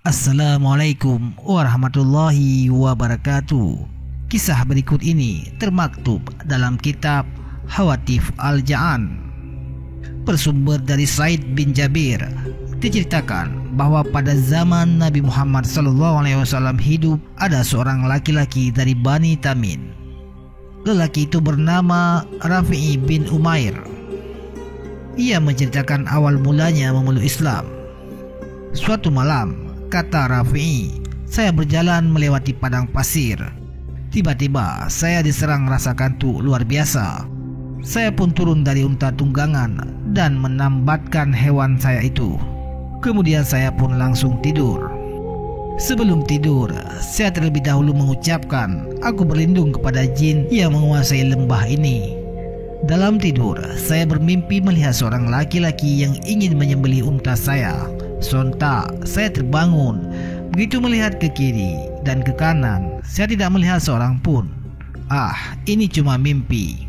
Assalamualaikum warahmatullahi wabarakatuh. Kisah berikut ini termaktub dalam kitab Hawatif Al-Ja'an. Bersumber dari Said bin Jabir, diceritakan bahwa pada zaman Nabi Muhammad SAW hidup, ada seorang laki-laki dari Bani Tamim. Lelaki itu bernama Rafi'i bin Umair. Ia menceritakan awal mulanya memeluk Islam. Suatu malam, kata Rafi'i, saya berjalan melewati padang pasir. Tiba-tiba saya diserang rasa kantuk luar biasa. Saya pun turun dari unta tunggangan dan menambatkan hewan saya itu. Kemudian saya pun langsung tidur. Sebelum tidur, saya terlebih dahulu mengucapkan, aku berlindung kepada jin yang menguasai lembah ini. Dalam tidur, saya bermimpi melihat seorang laki-laki yang ingin menyembelih unta saya. Sontak saya terbangun. Begitu melihat ke kiri dan ke kanan, saya tidak melihat seorang pun. Ini cuma mimpi.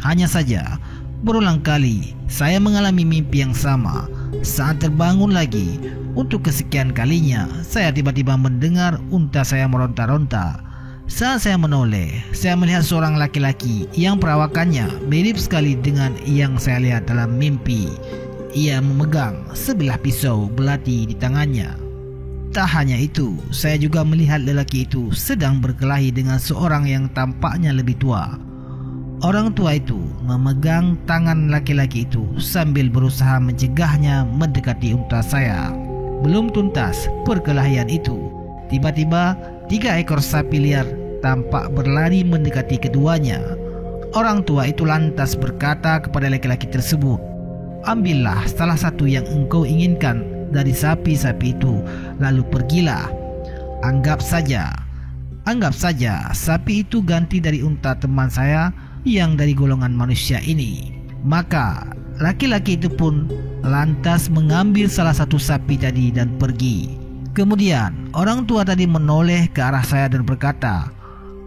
Hanya saja berulang kali saya mengalami mimpi yang sama. Saat terbangun lagi untuk kesekian kalinya, saya tiba-tiba mendengar unta saya meronta-ronta. Saat saya menoleh, saya melihat seorang laki-laki yang perawakannya mirip sekali dengan yang saya lihat dalam mimpi. Ia memegang sebilah pisau belati di tangannya. Tak hanya itu, saya juga melihat lelaki itu sedang berkelahi dengan seorang yang tampaknya lebih tua. Orang tua itu memegang tangan laki-laki itu sambil berusaha mencegahnya mendekati unta saya. Belum tuntas perkelahian itu, tiba-tiba 3 ekor sapi liar tampak berlari mendekati keduanya. Orang tua itu lantas berkata kepada laki-laki tersebut, ambillah salah satu yang engkau inginkan dari sapi-sapi itu, lalu pergilah. Anggap saja sapi itu ganti dari unta teman saya yang dari golongan manusia ini. Maka laki-laki itu pun lantas mengambil salah satu sapi tadi dan pergi. Kemudian orang tua tadi menoleh ke arah saya dan berkata,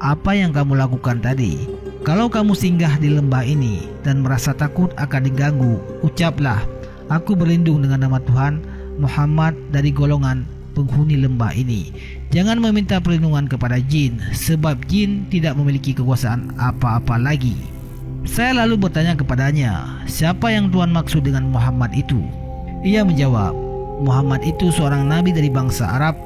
apa yang kamu lakukan tadi? Kalau kamu singgah di lembah ini dan merasa takut akan diganggu, ucaplah, aku berlindung dengan nama Tuhan Muhammad dari golongan penghuni lembah ini. Jangan meminta perlindungan kepada jin, sebab jin tidak memiliki kekuasaan apa-apa lagi. Saya lalu bertanya kepadanya, siapa yang Tuhan maksud dengan Muhammad itu? Ia menjawab, Muhammad itu seorang nabi dari bangsa Arab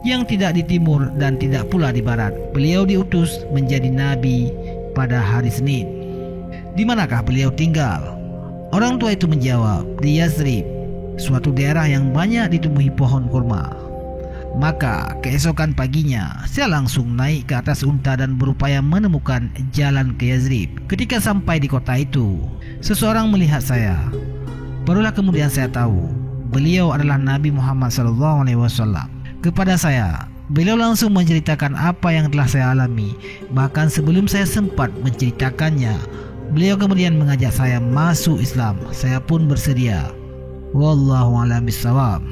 yang tidak di timur dan tidak pula di barat. Beliau diutus menjadi nabi pada hari Senin. Di manakah beliau tinggal? Orang tua itu menjawab, di Yazrib, suatu daerah yang banyak ditumbuhi pohon kurma. Maka keesokan paginya saya langsung naik ke atas unta dan berupaya menemukan jalan ke Yazrib. Ketika sampai di kota itu, seseorang melihat saya. Barulah kemudian saya tahu beliau adalah Nabi Muhammad SAW. Kepada saya, beliau langsung menceritakan apa yang telah saya alami. Bahkan sebelum saya sempat menceritakannya, beliau kemudian mengajak saya masuk Islam. Saya pun bersedia. Wallahu a'lam bishawab.